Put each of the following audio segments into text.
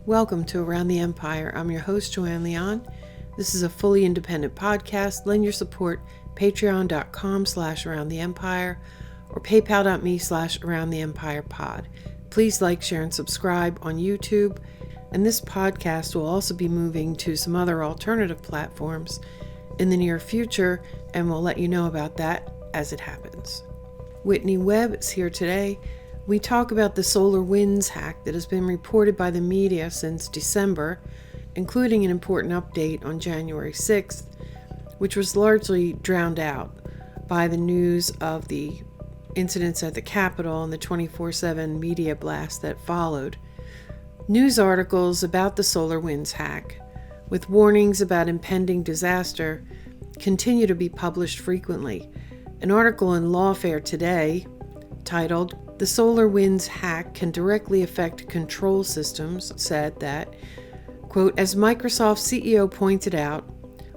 Welcome to Around the Empire. I'm your host, Joanne Leon. This is a fully independent podcast. Lend your support, patreon.com/aroundtheempire or paypal.me/aroundtheempirepod. Please like, share, and subscribe on YouTube. And this podcast will also be moving to some other alternative platforms in the near future, and we'll let you know about that as it happens. Whitney Webb is here today. We talk about the SolarWinds hack that has been reported by the media since December, including an important update on January 6th, which was largely drowned out by the news of the incidents at the Capitol and the 24/7 media blast that followed. News articles about the SolarWinds hack, with warnings about impending disaster, continue to be published frequently. An article in Lawfare today, titled "The SolarWinds Hack Can Directly Affect Control Systems," said that, quote, as Microsoft CEO pointed out,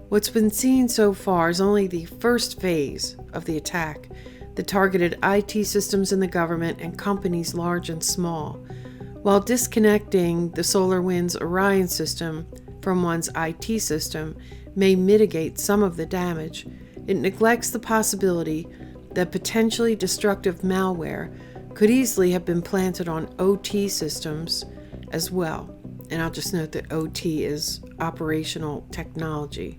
what's been seen so far is only the first phase of the attack that targeted IT systems in the government and companies large and small. While disconnecting the SolarWinds Orion system from one's IT system may mitigate some of the damage, it neglects the possibility that potentially destructive malware could easily have been planted on OT systems as well. And I'll just note that OT is operational technology.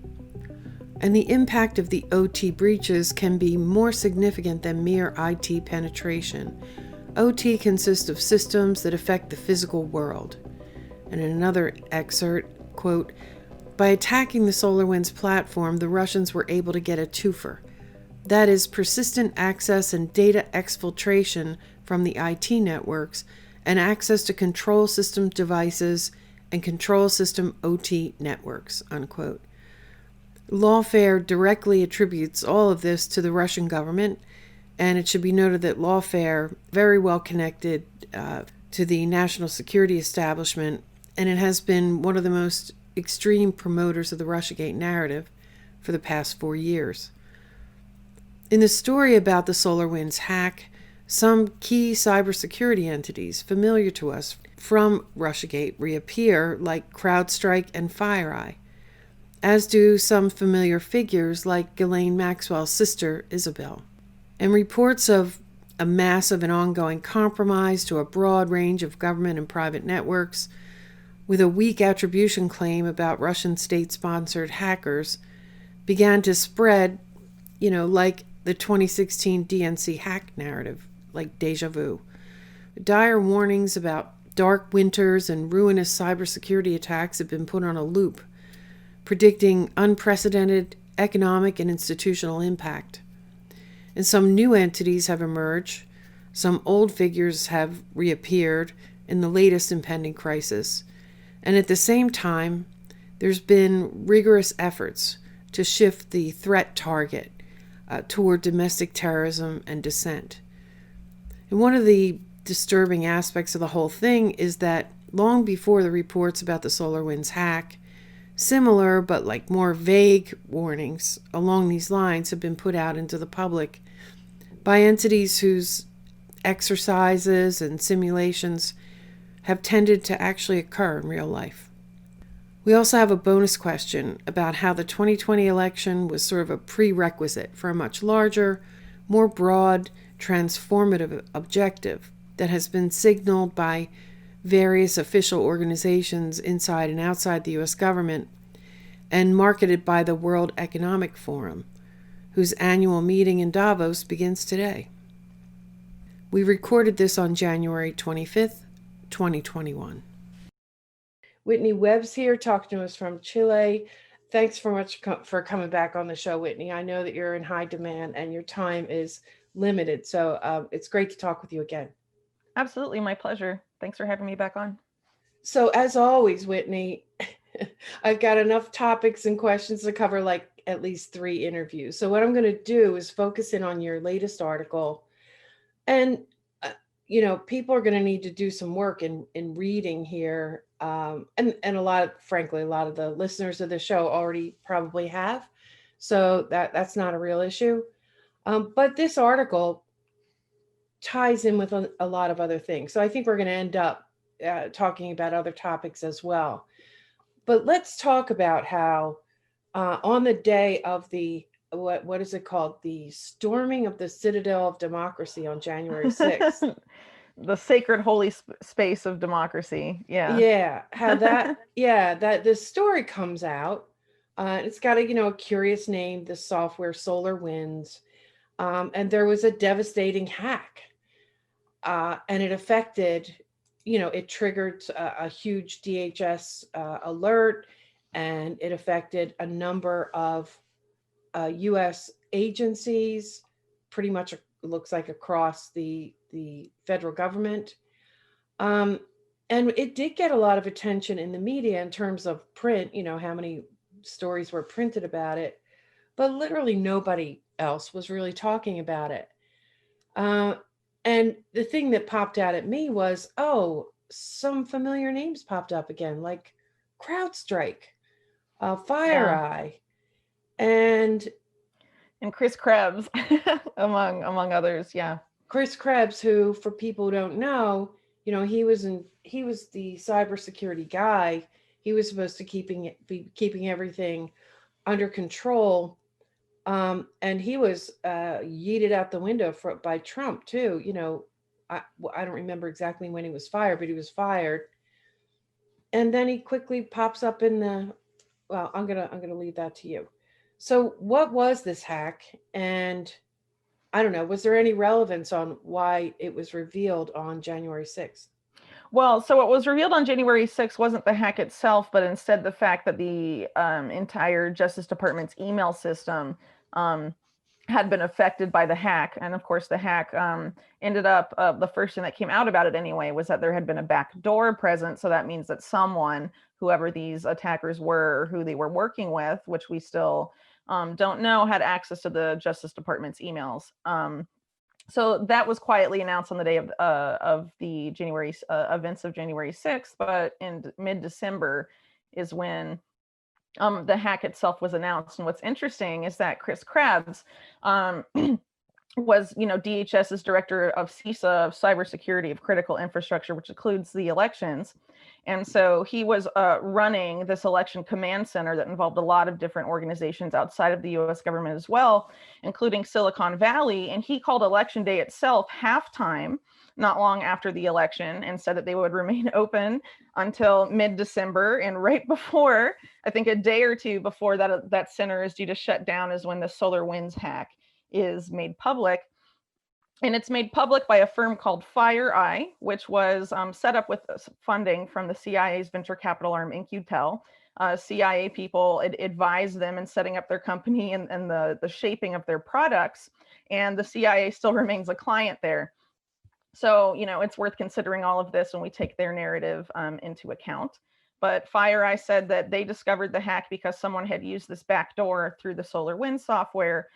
And the impact of the OT breaches can be more significant than mere IT penetration. OT consists of systems that affect the physical world. And in another excerpt, quote, by attacking the SolarWinds platform, the Russians were able to get a twofer. That is, persistent access and data exfiltration from the IT networks and access to control system devices and control system OT networks, unquote. Lawfare directly attributes all of this to the Russian government, and it should be noted that Lawfare very well connected to the national security establishment, and it has been one of the most extreme promoters of the Russiagate narrative for the past 4 years. In the story about the SolarWinds hack, some key cybersecurity entities familiar to us from Russiagate reappear, like CrowdStrike and FireEye, as do some familiar figures like Ghislaine Maxwell's sister, Isabel. And reports of a massive and ongoing compromise to a broad range of government and private networks, with a weak attribution claim about Russian state-sponsored hackers, began to spread, like the 2016 DNC hack narrative, like deja vu. Dire warnings about dark winters and ruinous cybersecurity attacks have been put on a loop, predicting unprecedented economic and institutional impact. And some new entities have emerged, some old figures have reappeared in the latest impending crisis, and at the same time, there's been rigorous efforts to shift the threat target toward domestic terrorism and dissent. And one of the disturbing aspects of the whole thing is that long before the reports about the SolarWinds hack, similar but more vague warnings along these lines have been put out into the public by entities whose exercises and simulations have tended to actually occur in real life. We also have a bonus question about how the 2020 election was sort of a prerequisite for a much larger, more broad, transformative objective that has been signaled by various official organizations inside and outside the U.S. government and marketed by the World Economic Forum, whose annual meeting in Davos begins today. We recorded this on January 25th, 2021. Whitney Webb's here talking to us from Chile. Thanks for coming back on the show, Whitney. I know that you're in high demand and your time is limited, so it's great to talk with you again. Absolutely, my pleasure. Thanks for having me back on. So as always, Whitney, I've got enough topics and questions to cover at least 3 interviews. So what I'm going to do is focus in on your latest article. And, people are going to need to do some work in reading here. And a lot of the listeners of the show already probably have. So that's not a real issue. But this article ties in with a lot of other things. So I think we're going to end up talking about other topics as well. But let's talk about how on the day of the what is it called? The storming of the Citadel of Democracy on January 6th. The sacred holy space of democracy. Yeah. Yeah, how that that this story comes out. It's got a curious name, the software SolarWinds. And there was a devastating hack, and it affected, it triggered a huge DHS alert, and it affected a number of U.S. agencies, pretty much looks like across the federal government. Um, and it did get a lot of attention in the media in terms of print, how many stories were printed about it, but literally nobody else was really talking about it. Uh, and the thing that popped out at me was, oh, some familiar names popped up again, like CrowdStrike, Yeah. FireEye, and And Chris Krebs, among others. Yeah. Chris Krebs, who, for people who don't know, he was the cybersecurity guy. He was supposed to be keeping everything under control. And he was yeeted out the window by Trump too. I don't remember exactly when he was fired, but he was fired. And then he quickly pops up in the. Well, I'm gonna leave that to you. So, what was this hack? And I don't know. Was there any relevance on why it was revealed on January 6th? Well, so what was revealed on January 6th wasn't the hack itself, but instead the fact that the entire Justice Department's email system um, had been affected by the hack. And of course, the hack ended up, the first thing that came out about it anyway, was that there had been a back door present. So that means that someone, whoever these attackers were, who they were working with, which we still don't know, had access to the Justice Department's emails. So that was quietly announced on the day of the January events of January 6th, but in mid-December is when the hack itself was announced. And what's interesting is that Chris Krebs was, DHS's director of CISA, of cybersecurity of critical infrastructure, which includes the elections. And so he was running this election command center that involved a lot of different organizations outside of the US government as well, including Silicon Valley. And he called election day itself halftime, not long after the election, and said that they would remain open until mid-December. And right before, I think a day or two before that center is due to shut down, is when the SolarWinds hack is made public. And it's made public by a firm called FireEye, which was set up with funding from the CIA's venture capital arm, InQtel. CIA people advised them in setting up their company and the shaping of their products. And the CIA still remains a client there. So, it's worth considering all of this when we take their narrative into account. But FireEye said that they discovered the hack because someone had used this backdoor through the SolarWinds software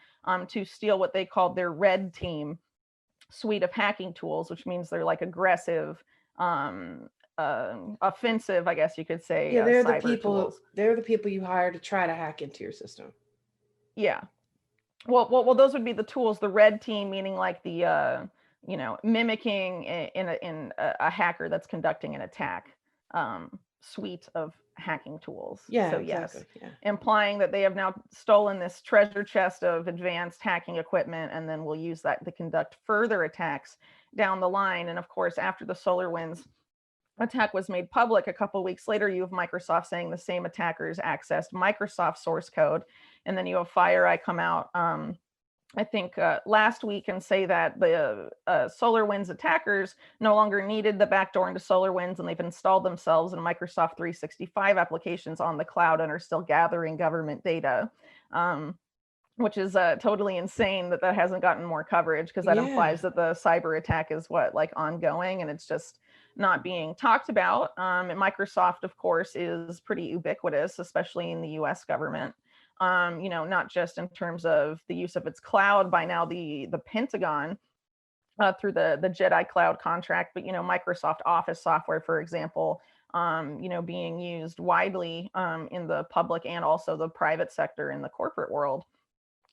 to steal what they called their red team suite of hacking tools, which means they're like aggressive, offensive, I guess you could say. Yeah, they're the cyber people. tools. They're the people you hire to try to hack into your system. Yeah. Well, those would be the tools. The red team meaning like the mimicking in a hacker that's conducting an attack. Suite of hacking tools. Yeah, so exactly. Yes, yeah. Implying that they have now stolen this treasure chest of advanced hacking equipment, and then will use that to conduct further attacks down the line. And of course, after the SolarWinds attack was made public, a couple of weeks later, you have Microsoft saying the same attackers accessed Microsoft source code, and then you have FireEye come out I think last week and say that the SolarWinds attackers no longer needed the backdoor into SolarWinds, and they've installed themselves in Microsoft 365 applications on the cloud and are still gathering government data, which is totally insane that hasn't gotten more coverage, because that implies that the cyber attack is ongoing, and it's just not being talked about. And Microsoft, of course, is pretty ubiquitous, especially in the US government. Not just in terms of the use of its cloud by now the Pentagon through the Jedi Cloud contract, but Microsoft Office software, for example, being used widely in the public and also the private sector in the corporate world.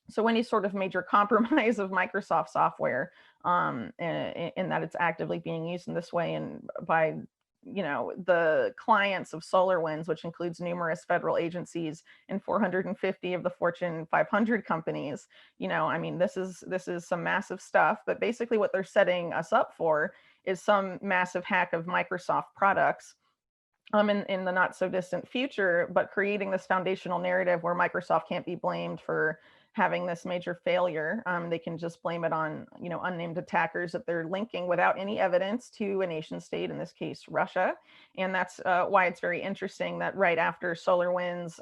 So any sort of major compromise of Microsoft software in that it's actively being used in this way and by the clients of SolarWinds, which includes numerous federal agencies and 450 of the Fortune 500 companies. I mean, this is some massive stuff, but basically what they're setting us up for is some massive hack of Microsoft products in the not so distant future, but creating this foundational narrative where Microsoft can't be blamed for having this major failure. They can just blame it on, unnamed attackers that they're linking without any evidence to a nation state, in this case, Russia. And that's why it's very interesting that right after SolarWinds,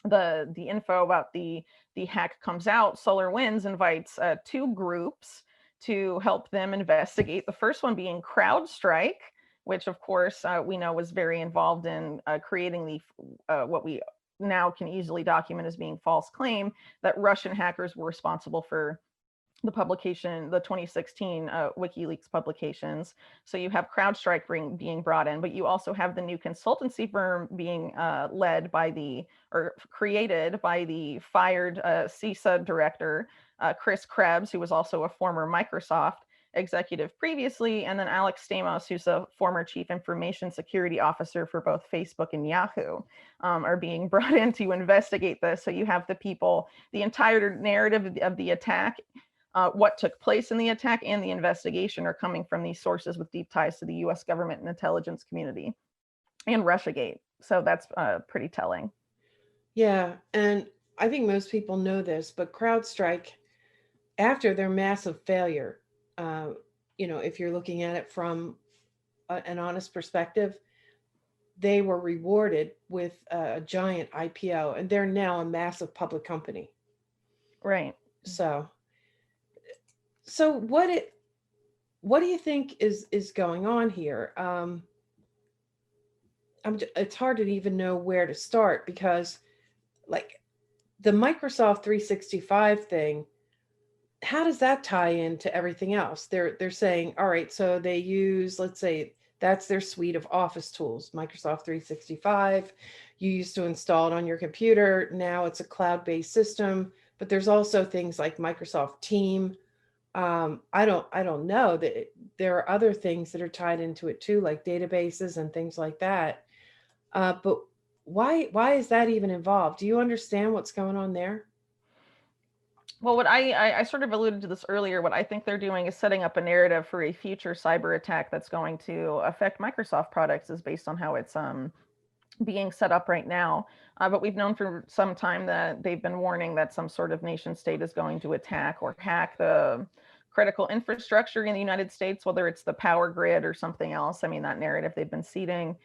the info about the hack comes out, SolarWinds invites two groups to help them investigate. The first one being CrowdStrike, which of course we know was very involved in creating what we now can easily document as being false claim that Russian hackers were responsible for the publication, the 2016 WikiLeaks publications. So you have CrowdStrike being brought in, but you also have the new consultancy firm being created by the fired CISA director, Chris Krebs, who was also a former Microsoft executive previously, and then Alex Stamos, who's a former chief information security officer for both Facebook and Yahoo, are being brought in to investigate this. So you have the entire narrative of the attack, what took place in the attack, and the investigation are coming from these sources with deep ties to the US government and intelligence community and Russiagate. So that's pretty telling. Yeah, and I think most people know this, but CrowdStrike, after their massive failure, if you're looking at it from an honest perspective, they were rewarded with a giant IPO, and they're now a massive public company. Right. So what do you think is going on here? It's hard to even know where to start, because like the Microsoft 365 thing, how does that tie into everything else? They're saying, all right, so they use, let's say that's their suite of Office tools, Microsoft 365. You used to install it on your computer. Now it's a cloud-based system, but there's also things like Microsoft Team. I don't know that there are other things that are tied into it too, like databases and things like that. But why is that even involved? Do you understand what's going on there? Well, what I sort of alluded to this earlier, what I think they're doing is setting up a narrative for a future cyber attack that's going to affect Microsoft products, is based on how it's being set up right now. But we've known for some time that they've been warning that some sort of nation state is going to attack or hack the critical infrastructure in the United States, whether it's the power grid or something else. I mean, that narrative they've been seeding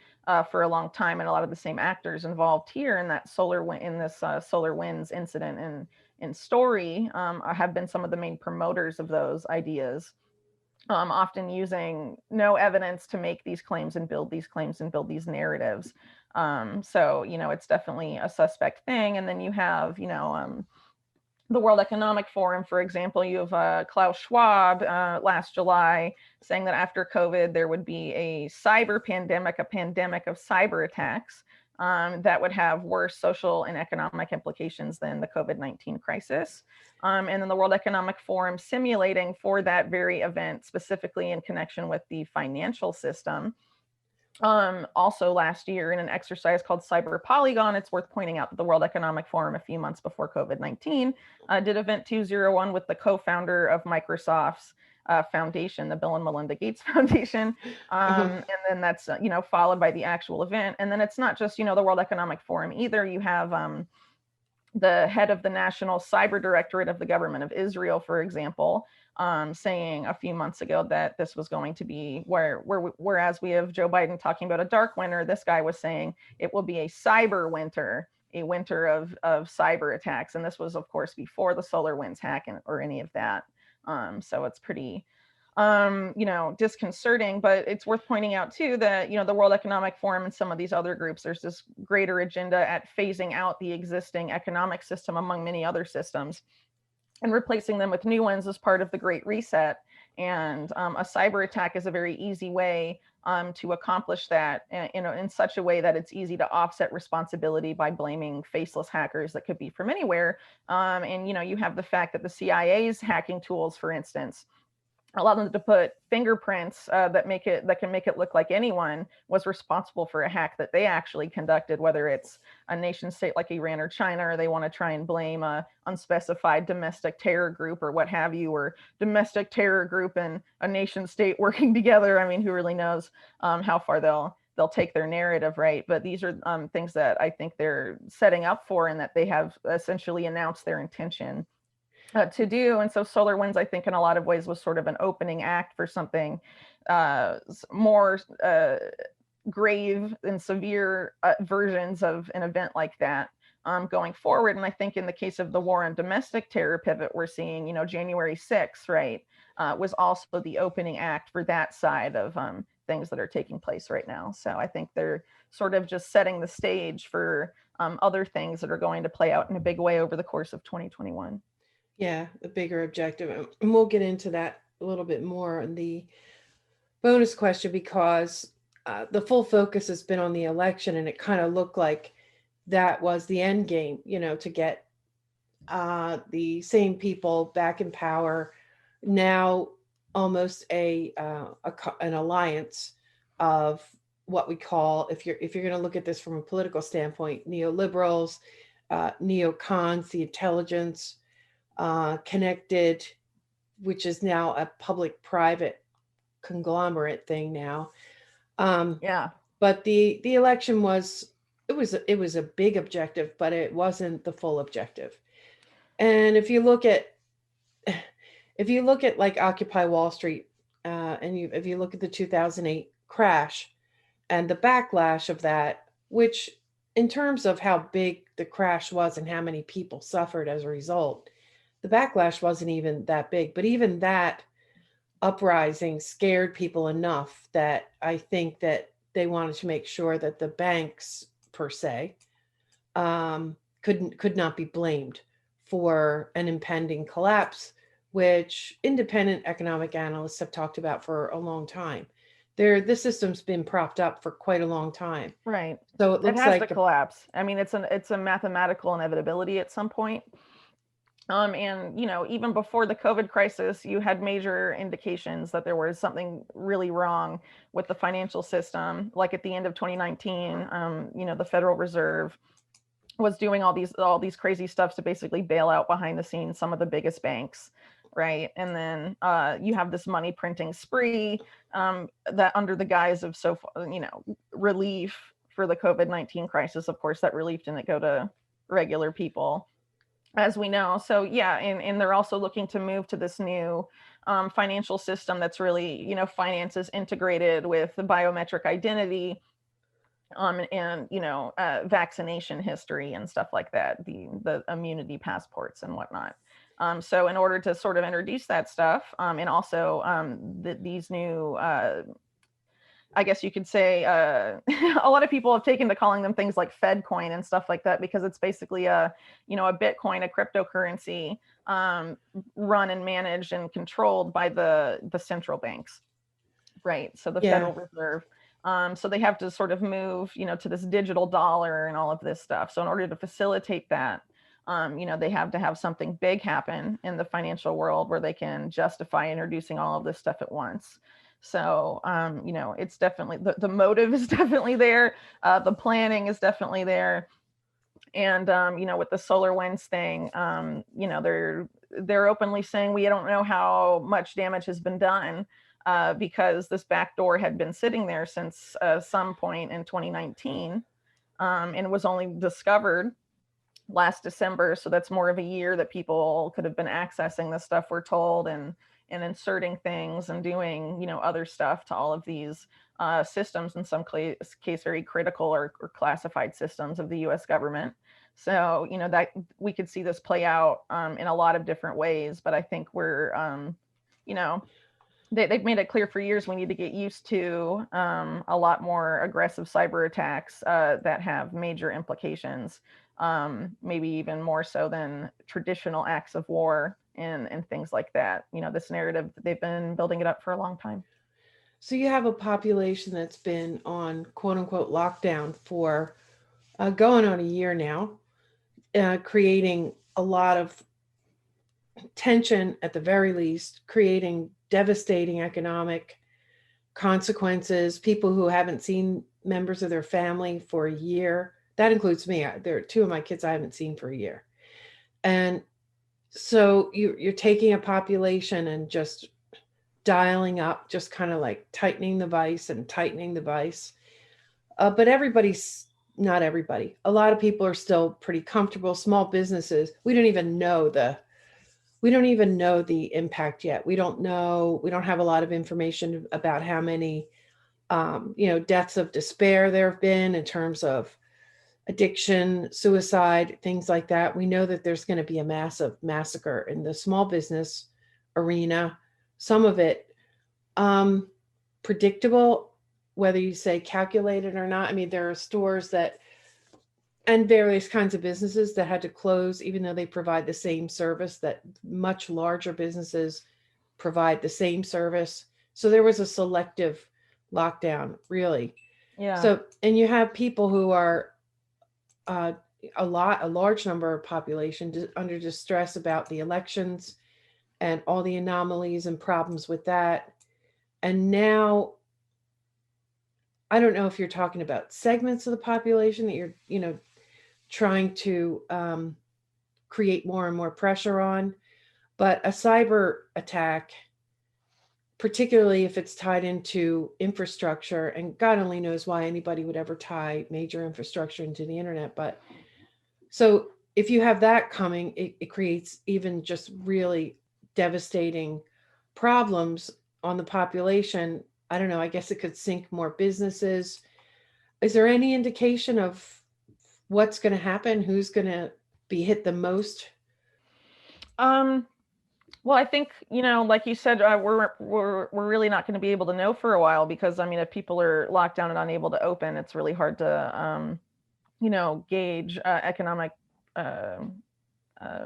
for a long time, and a lot of the same actors involved here in that SolarWinds incident and story have been some of the main promoters of those ideas, often using no evidence to make these claims and build these narratives. So, it's definitely a suspect thing. And then you have, the World Economic Forum, for example. You have Klaus Schwab last July saying that after COVID, there would be a cyber pandemic, a pandemic of cyber attacks that would have worse social and economic implications than the COVID-19 crisis. And then the World Economic Forum simulating for that very event, specifically in connection with the financial system. Also last year, in an exercise called Cyber Polygon, it's worth pointing out that the World Economic Forum, a few months before COVID-19, did Event 201 with the co-founder of Microsoft's foundation, the Bill and Melinda Gates Foundation. And then that's, followed by the actual event. And then it's not just, the World Economic Forum either. You have the head of the National Cyber Directorate of the government of Israel, for example, saying a few months ago that this was going to be whereas we have Joe Biden talking about a dark winter, this guy was saying it will be a cyber winter, a winter of cyber attacks. And this was, of course, before the SolarWinds hack or any of that. So it's pretty, disconcerting, but it's worth pointing out too that, the World Economic Forum and some of these other groups, there's this greater agenda at phasing out the existing economic system among many other systems and replacing them with new ones as part of the Great Reset. And a cyber attack is a very easy way to accomplish that, in such a way that it's easy to offset responsibility by blaming faceless hackers that could be from anywhere. And you have the fact that the CIA's hacking tools, for instance, allow them to put fingerprints that can make it look like anyone was responsible for a hack that they actually conducted, whether it's a nation state like Iran or China, or they want to try and blame a unspecified domestic terror group or what have you, or domestic terror group and a nation state working together. I mean, who really knows how far they'll take their narrative, right? But these are things that I think they're setting up for, and that they have essentially announced their intention to do. And so SolarWinds, I think, in a lot of ways was sort of an opening act for something more grave and severe versions of an event like that going forward. And I think in the case of the war on domestic terror pivot, we're seeing, January 6th, right, was also the opening act for that side of things that are taking place right now. So I think they're sort of just setting the stage for other things that are going to play out in a big way over the course of 2021. Yeah, the bigger objective. And we'll get into that a little bit more in the bonus question, because the full focus has been on the election, and it kind of looked like that was the end game, to get the same people back in power. Now, almost an alliance of what we call, if you're going to look at this from a political standpoint, neoliberals, neocons, the intelligence, connected, which is now a public-private conglomerate thing now. Yeah. But the election was a big objective, but it wasn't the full objective. And if you look at like Occupy Wall Street, if you look at the 2008 crash and the backlash of that, which in terms of how big the crash was and how many people suffered as a result, the backlash wasn't even that big. But even that uprising scared people enough that I think that they wanted to make sure that the banks, per se, could not be blamed for an impending collapse, which independent economic analysts have talked about for a long time. The system's been propped up for quite a long time. Right. So it It looks has to like collapse. I mean, it's a mathematical inevitability at some point. And even before the COVID crisis, you had major indications that there was something really wrong with the financial system. Like at the end of 2019, the Federal Reserve was doing all these crazy stuff to basically bail out behind the scenes some of the biggest banks, right? And then you have this money printing spree that, under the guise of relief for the COVID-19 crisis, of course, that relief didn't go to regular people, as we know. So yeah, and they're also looking to move to this new financial system that's really, finance is integrated with the biometric identity, and vaccination history and stuff like that, the immunity passports and whatnot. So in order to sort of introduce that stuff, and also these new, I guess you could say, a lot of people have taken to calling them things like Fed coin and stuff like that, because it's basically a Bitcoin, a cryptocurrency, run and managed and controlled by the central banks, right? So the yeah. Federal Reserve. So they have to sort of move, to this digital dollar and all of this stuff. So in order to facilitate that, they have to have something big happen in the financial world where they can justify introducing all of this stuff at once. So, it's definitely the motive is definitely there. The planning is definitely there. And, with the SolarWinds thing, they're openly saying, we don't know how much damage has been done, because this backdoor had been sitting there since some point in 2019, and was only discovered last December. So that's more of a year that people could have been accessing this stuff, we're told, and inserting things and doing, other stuff to all of these systems, in some case very critical or classified systems of the US government. So, that we could see this play out in a lot of different ways. But I think we're, they've made it clear for years we need to get used to a lot more aggressive cyber attacks that have major implications, maybe even more so than traditional acts of war and things like that. This narrative, they've been building it up for a long time. So you have a population that's been on quote unquote lockdown for going on a year now, creating a lot of tension at the very least, creating devastating economic consequences. People who haven't seen members of their family for a year. That includes me. There are two of my kids I haven't seen for a year. And so you're taking a population and just dialing up, just kind of like tightening the vice and tightening the vice. But everybody's not everybody. A lot of people are still pretty comfortable. Small businesses, we don't even know the impact yet. We don't know. We don't have a lot of information about how many deaths of despair there have been in terms of addiction, suicide, things like that. We know that there's going to be a massive massacre in the small business arena. Some of it predictable, whether you say calculated or not. I mean, there are stores that and various kinds of businesses that had to close, even though they provide the same service that much larger businesses provide the same service. So there was a selective lockdown, really. Yeah. So, and you have people who are uh, a large number of population under distress about the elections and all the anomalies and problems with that. And now, I don't know if you're talking about segments of the population that you're trying to create more and more pressure on, but a cyber attack, particularly if it's tied into infrastructure, and God only knows why anybody would ever tie major infrastructure into the internet, but so if you have that coming, it creates even just really devastating problems on the population. I don't know, I guess it could sink more businesses. Is there any indication of what's going to happen? Who's going to be hit the most? Um, well, I think, like you said, we're really not going to be able to know for a while because, I mean, if people are locked down and unable to open, it's really hard to, gauge economic uh,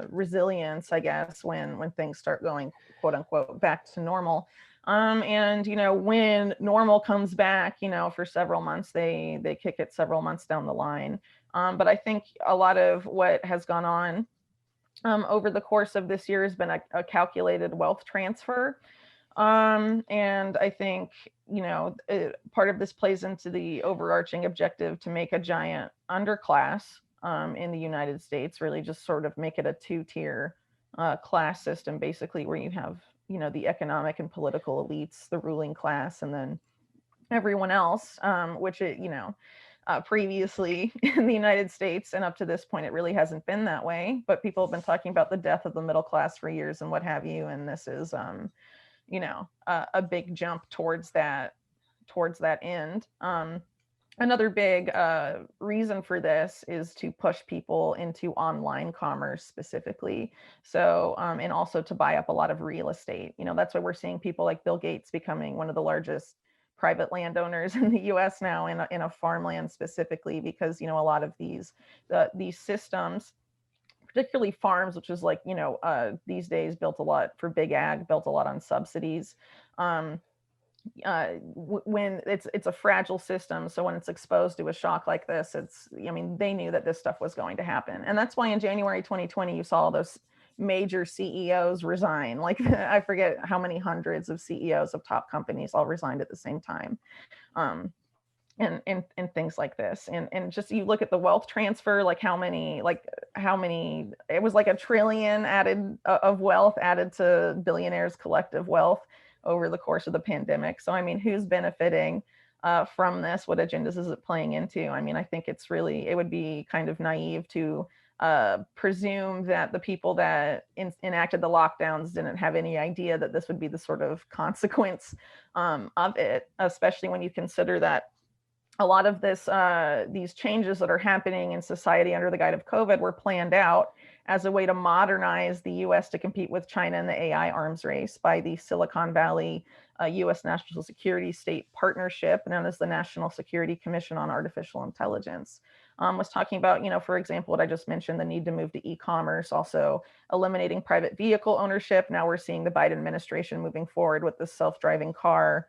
resilience, I guess, when things start going quote unquote back to normal. And when normal comes back, for several months, they kick it several months down the line. But I think a lot of what has gone on over the course of this year has been a calculated wealth transfer. And I think, part of this plays into the overarching objective to make a giant underclass in the United States, really just sort of make it a two-tier class system, basically, where you have, the economic and political elites, the ruling class, and then everyone else, which previously in the United States and up to this point, it really hasn't been that way. But people have been talking about the death of the middle class for years and what have you. And this is, a big jump towards that end. Another big reason for this is to push people into online commerce specifically. So, and also to buy up a lot of real estate. That's why we're seeing people like Bill Gates becoming one of the largest private landowners in the U.S. now in a farmland specifically, because, a lot of these systems, particularly farms, which is like, these days built a lot for big ag, built a lot on subsidies. When it's a fragile system, so when it's exposed to a shock like this, they knew that this stuff was going to happen. And that's why in January 2020, you saw those major CEOs resign. Like, I forget how many hundreds of CEOs of top companies all resigned at the same time. And things like this, and just you look at the wealth transfer, like how many it was like $1 trillion added of wealth added to billionaires' collective wealth over the course of the pandemic. So I mean, who's benefiting from this? What agendas is it playing into? I mean, I think it would be kind of naive to presume that the people that enacted the lockdowns didn't have any idea that this would be the sort of consequence of it, especially when you consider that a lot of these changes that are happening in society under the guise of COVID were planned out as a way to modernize the U.S. to compete with China in the AI arms race by the Silicon Valley U.S. National Security State Partnership, known as the National Security Commission on Artificial Intelligence. Was talking about, for example, what I just mentioned, the need to move to e-commerce, also eliminating private vehicle ownership. Now we're seeing the Biden administration moving forward with the self-driving car,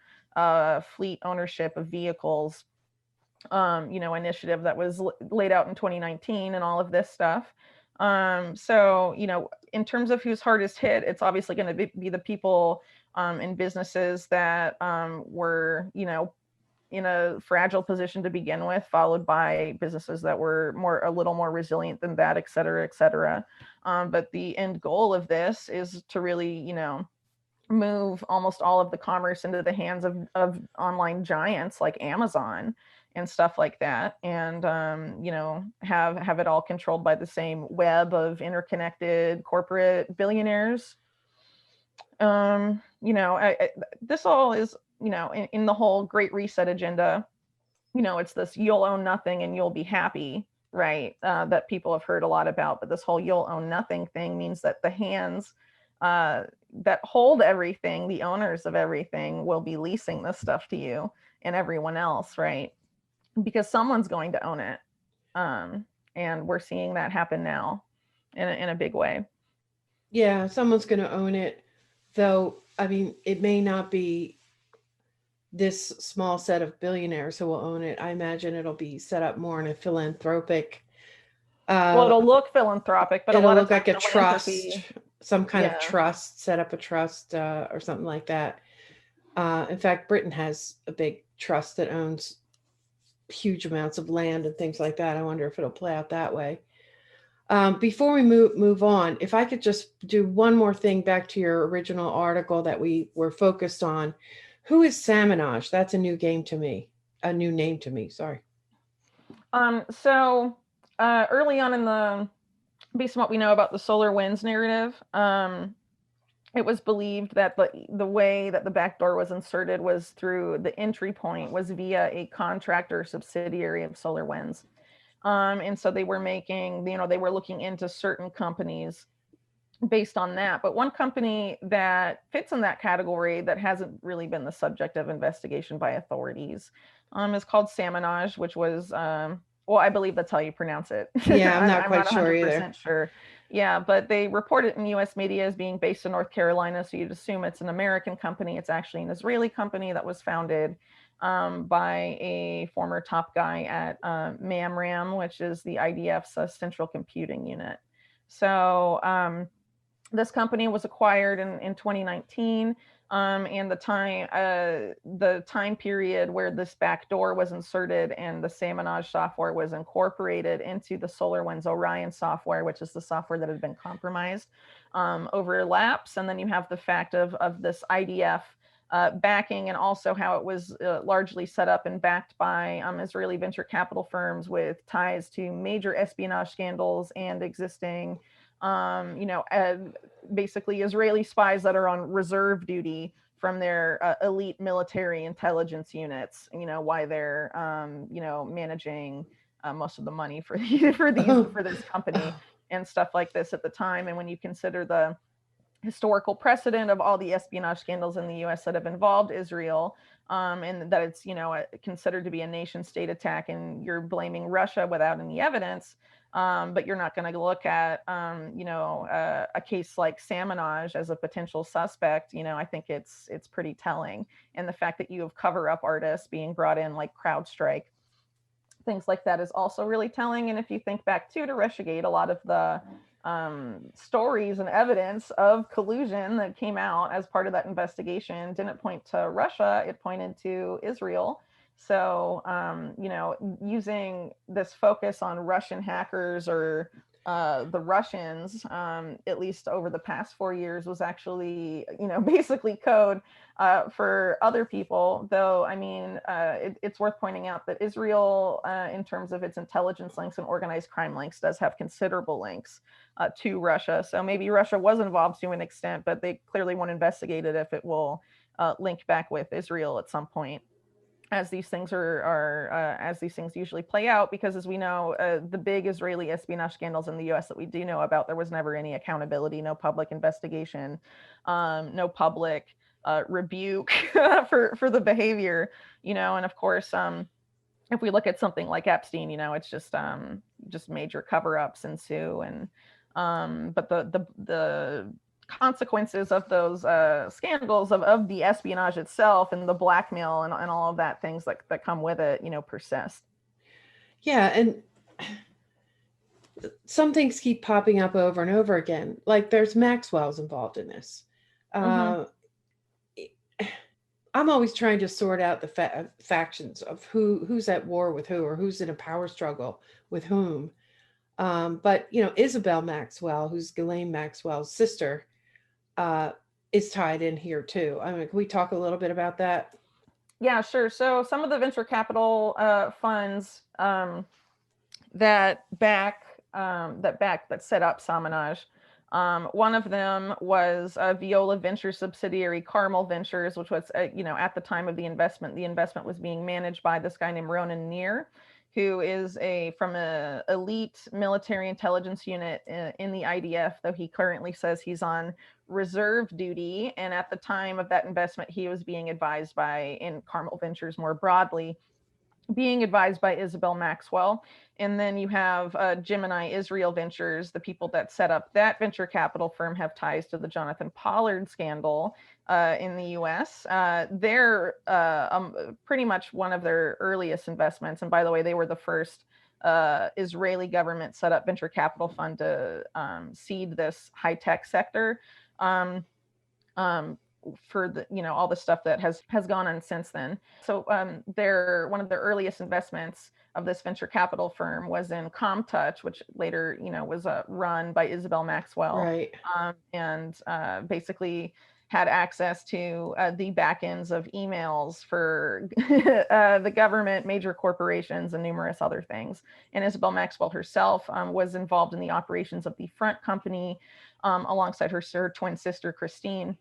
fleet ownership of vehicles, initiative that was laid out in 2019 and all of this stuff. So, in terms of who's hardest hit, it's obviously going to be the people in businesses that were, in a fragile position to begin with, followed by businesses that were a little more resilient than that, et cetera, et cetera. But the end goal of this is to really, move almost all of the commerce into the hands of online giants like Amazon and stuff like that, and have it all controlled by the same web of interconnected corporate billionaires. This all is, in the whole Great Reset agenda. It's this you'll own nothing and you'll be happy, right? That people have heard a lot about. But this whole you'll own nothing thing means that the hands that hold everything, the owners of everything, will be leasing this stuff to you and everyone else, right? Because someone's going to own it. And we're seeing that happen now in a big way. Yeah, someone's going to own it, though. I mean, it may not be this small set of billionaires who will own it. I imagine it'll be set up more in a philanthropic. Well, it'll look philanthropic, but a It'll lot of look times like a trust, philanthropy. some kind of Yeah. trust, set up a trust or something like that. In fact, Britain has a big trust that owns huge amounts of land and things like that. I wonder if it'll play out that way. Before we move on, if I could just do one more thing back to your original article that we were focused on. Who is Espionage? That's a new game to me. A new name to me. Sorry. So early on based on what we know about the SolarWinds narrative, it was believed that the way that the backdoor was inserted was through the entry point was via a contractor subsidiary of SolarWinds. And so they were they were looking into certain companies based on that. But one company that fits in that category that hasn't really been the subject of investigation by authorities is called Espionage, which was, well, I believe that's how you pronounce it. Yeah, I'm not I'm quite not sure 100% either. sure. Yeah, but they report it in US media as being based in North Carolina, so you'd assume it's an American company. It's actually an Israeli company that was founded by a former top guy at MAMRAM, which is the IDF's central computing unit. So this company was acquired in 2019, and the time period where this backdoor was inserted and the Espionage software was incorporated into the SolarWinds Orion software, which is the software that had been compromised, overlaps. And then you have the fact of this IDF backing, and also how it was largely set up and backed by Israeli venture capital firms with ties to major espionage scandals and existing basically Israeli spies that are on reserve duty from their elite military intelligence units, why they're, managing most of the money for this company and stuff like this at the time. And when you consider the historical precedent of all the espionage scandals in the US that have involved Israel, and that it's, considered to be a nation state attack, and you're blaming Russia without any evidence. But you're not going to look at, a case like Espionage as a potential suspect. I think it's pretty telling. And the fact that you have cover-up artists being brought in like CrowdStrike, things like that is also really telling. And if you think back to Russiagate, a lot of the stories and evidence of collusion that came out as part of that investigation didn't point to Russia, it pointed to Israel. So, using this focus on Russian hackers or the Russians, at least over the past 4 years, was actually, basically code for other people. Though, I mean, it's worth pointing out that Israel, in terms of its intelligence links and organized crime links, does have considerable links to Russia. So maybe Russia was involved to an extent, but they clearly won't investigate it if it will link back with Israel at some point, as these things as these things usually play out. Because as we know, the big Israeli espionage scandals in the US that we do know about, there was never any accountability, no public investigation, no public rebuke for the behavior, and of course, if we look at something like Epstein, it's just major cover-ups ensue. And but the consequences of those scandals of the espionage itself and the blackmail and all of that things that come with it, persist. Yeah, and some things keep popping up over and over again. Like there's Maxwell's involved in this. Mhm. Uh, I'm always trying to sort out the factions of who's at war with who, or who's in a power struggle with whom. But Isabel Maxwell, who's Ghislaine Maxwell's sister, uh, is tied in here too. I mean, can we talk a little bit about that? Yeah, sure. So some of the venture capital funds that back that set up Samanage. One of them was Viola Venture subsidiary Carmel Ventures, which was at the time of the investment was being managed by this guy named Ronan Neer, who is from a elite military intelligence unit in the IDF, though he currently says he's on reserve duty. And at the time of that investment, he was being advised in Carmel Ventures more broadly, being advised by Isabel Maxwell. And then you have Gemini Israel Ventures. The people that set up that venture capital firm have ties to the Jonathan Pollard scandal in the US. They're pretty much one of their earliest investments. And by the way, they were the first Israeli government set up venture capital fund to seed this high tech sector. Um, um, for the all the stuff that has gone on since then. So they're one of the earliest investments of this venture capital firm was in ComTouch, which later was run by Isabel Maxwell, Right. and basically had access to the back ends of emails for the government, major corporations, and numerous other things. And Isabel Maxwell herself was involved in the operations of the front company alongside her twin sister, Christine,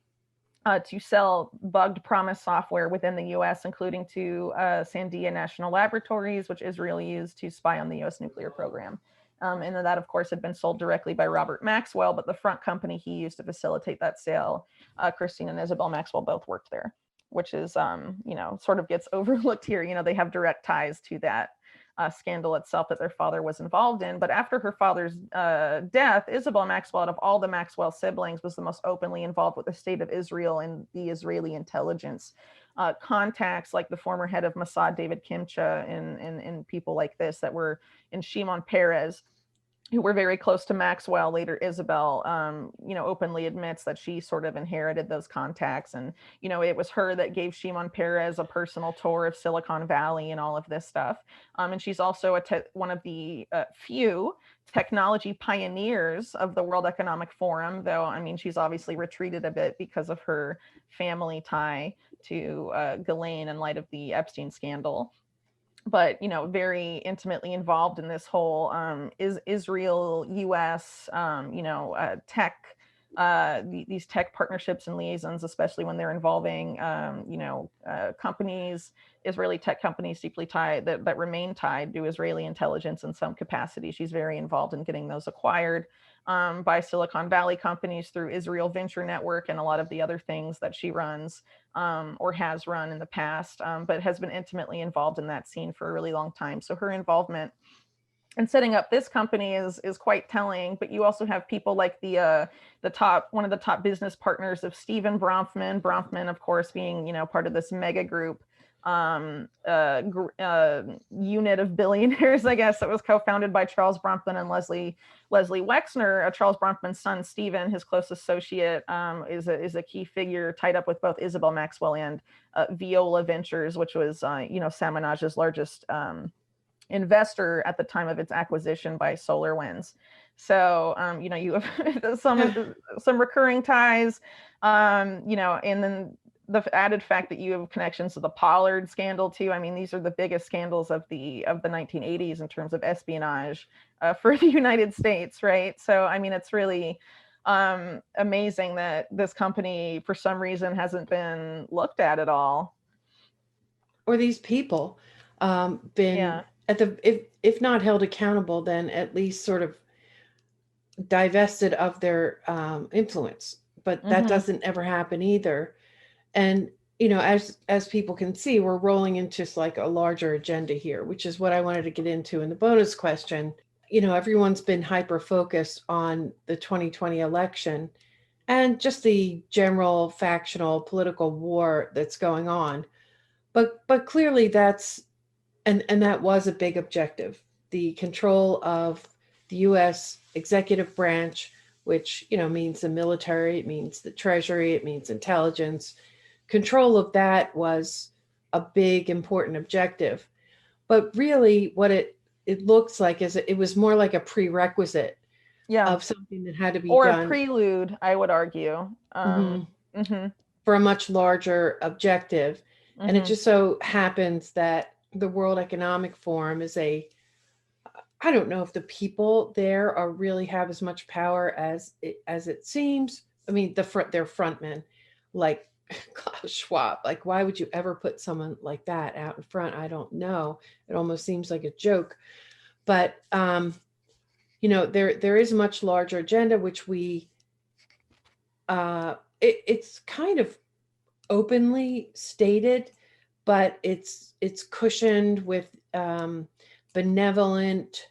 to sell bugged promise software within the US, including to Sandia National Laboratories, which Israel used to spy on the US nuclear program. And then that, of course, had been sold directly by Robert Maxwell, but the front company he used to facilitate that sale, Christine and Isabel Maxwell both worked there, which is, sort of gets overlooked here. They have direct ties to that scandal itself that their father was involved in. But after her father's death, Isabel Maxwell, out of all the Maxwell siblings, was the most openly involved with the state of Israel and the Israeli intelligence. Contacts like the former head of Mossad, David Kimcha, and people like this that were in Shimon Peres, who were very close to Maxwell. Later, Isabel, openly admits that she sort of inherited those contacts. And, it was her that gave Shimon Peres a personal tour of Silicon Valley and all of this stuff. And she's also one of the few technology pioneers of the World Economic Forum, though, she's obviously retreated a bit because of her family tie to Ghislaine in light of the Epstein scandal. But very intimately involved in this whole Israel US tech, these tech partnerships and liaisons, especially when they're involving companies, Israeli tech companies deeply tied that remain tied to Israeli intelligence in some capacity. She's very involved in getting those acquired by Silicon Valley companies through Israel Venture Network and a lot of the other things that she runs or has run in the past, but has been intimately involved in that scene for a really long time. So her involvement in setting up this company is quite telling. But you also have people like one of the top business partners of Stephen Bronfman. Bronfman, of course, being part of this mega group unit of billionaires, I guess, that was co-founded by Charles Bronfman and Leslie Wexner. Charles Bronfman's son, Stephen, his close associate, is a key figure tied up with both Isabel Maxwell and Viola Ventures, which was Samanage's largest investor at the time of its acquisition by SolarWinds. So you have some recurring ties, and then the added fact that you have connections to the Pollard scandal too. These are the biggest scandals of the 1980s in terms of espionage for the United States, right? So it's really amazing that this company, for some reason, hasn't been looked at all. Or these people been Yeah. at the if not held accountable, then at least sort of divested of their influence. But that Mm-hmm. doesn't ever happen either. And as people can see, we're rolling into like a larger agenda here, which is what I wanted to get into in the bonus question. Everyone's been hyper focused on the 2020 election and just the general factional political war that's going on. But clearly that's and that was a big objective, the control of the U.S. executive branch, which, means the military, it means the treasury, it means intelligence. Control of that was a big, important objective. But really what it looks like is it was more like a prerequisite Yeah. of something that had to be Or a done. prelude, I would argue. Mhm. Mm-hmm. For a much larger objective. And it Mm-hmm. just so happens that the World Economic Forum is I don't know if the people there are really have as much power as it seems. I mean, their frontmen, like Klaus Schwab. Like, why would you ever put someone like that out in front? I don't know. It almost seems like a joke. But there is a much larger agenda, which it's kind of openly stated, but it's cushioned with benevolent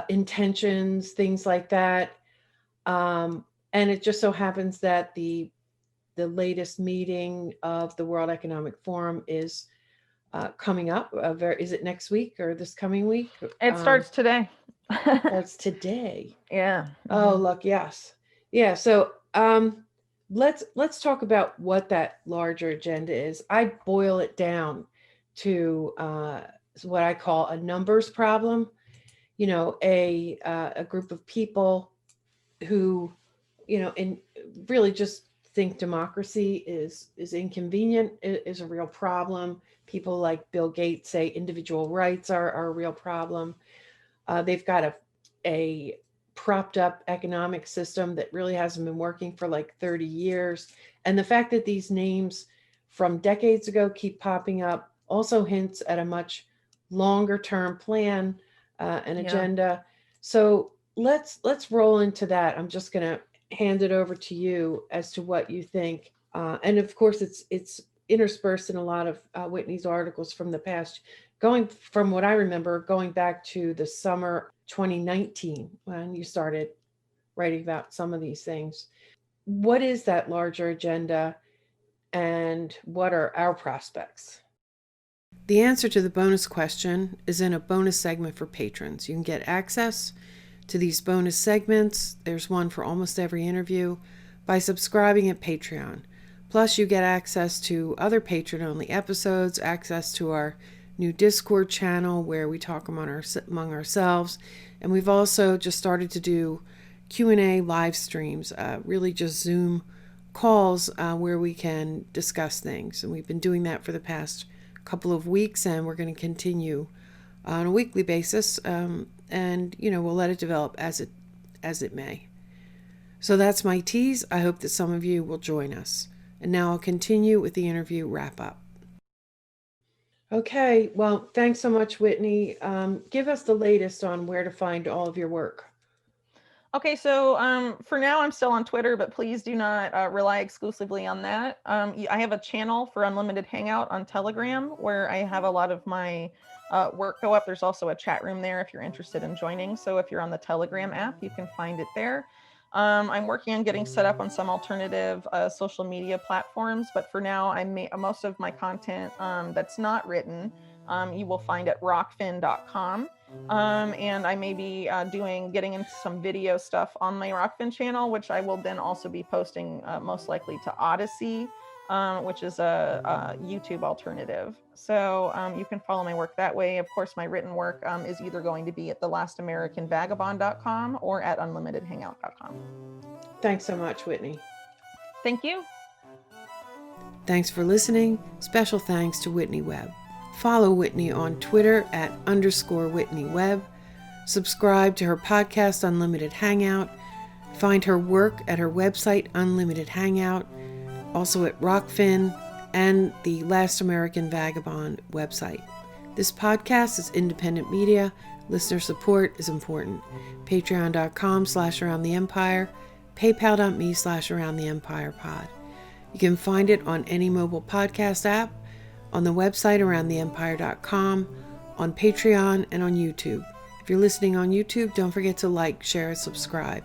intentions, things like that. And it just so happens that the latest meeting of the World Economic Forum is coming up. Is it next week or this coming week? It starts today. That's today. Yeah. Oh, Mm-hmm. look, yes. Yeah, so let's talk about what that larger agenda is. I boil it down to what I call a numbers problem. A group of people who, and really just think democracy is inconvenient, is a real problem. People like Bill Gates say individual rights are a real problem. They've got a propped up economic system that really hasn't been working for like 30 years. And the fact that these names from decades ago keep popping up also hints at a much longer term plan, an Yeah. agenda. So let's roll into that. I'm just going to hand it over to you as to what you think. And of course, it's interspersed in a lot of Whitney's articles from the past, going from what I remember, going back to the summer 2019 when you started writing about some of these things. What is that larger agenda and what are our prospects? The answer to the bonus question is in a bonus segment for patrons. You can get access to these bonus segments. There's one for almost every interview by subscribing at Patreon. Plus, you get access to other patron-only episodes, access to our new Discord channel where we talk among ourselves. And we've also just started to do Q&A live streams, really just Zoom calls where we can discuss things. And we've been doing that for the past couple of weeks, and we're going to continue on a weekly basis. And we'll let it develop as it may. So that's my tease. I hope that some of you will join us. And now I'll continue with the interview wrap up. Okay, well, thanks so much, Whitney. Give us the latest on where to find all of your work. Okay, so for now I'm still on Twitter, but please do not rely exclusively on that. I have a channel for Unlimited Hangout on Telegram where I have a lot of my work go up. There's also a chat room there if you're interested in joining. So if you're on the Telegram app, you can find it there. I'm working on getting set up on some alternative social media platforms, but for now, most of my content that's not written, you will find at rockfin.com. And I may be getting into some video stuff on my Rockfin channel, which I will then also be posting most likely to Odyssey, which is a YouTube alternative. So you can follow my work that way. Of course, my written work is either going to be at thelastamericanvagabond.com or at unlimitedhangout.com. Thanks so much, Whitney. Thank you. Thanks for listening. Special thanks to Whitney Webb. Follow Whitney on Twitter at _Whitney Webb. Subscribe to her podcast, Unlimited Hangout. Find her work at her website, Unlimited Hangout, also at Rockfin and the Last American Vagabond website. This podcast is independent media. Listener support is important. Patreon.com/AroundTheEmpire, PayPal.me/AroundTheEmpirePod. You can find it on any mobile podcast app, on the website AroundTheEmpire.com, on Patreon, and on YouTube. If you're listening on YouTube, don't forget to like, share, and subscribe.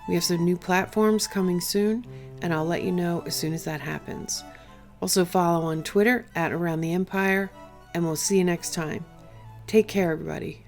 We have some new platforms coming soon, and I'll let you know as soon as that happens. Also follow on Twitter at Around the Empire, and we'll see you next time. Take care, everybody.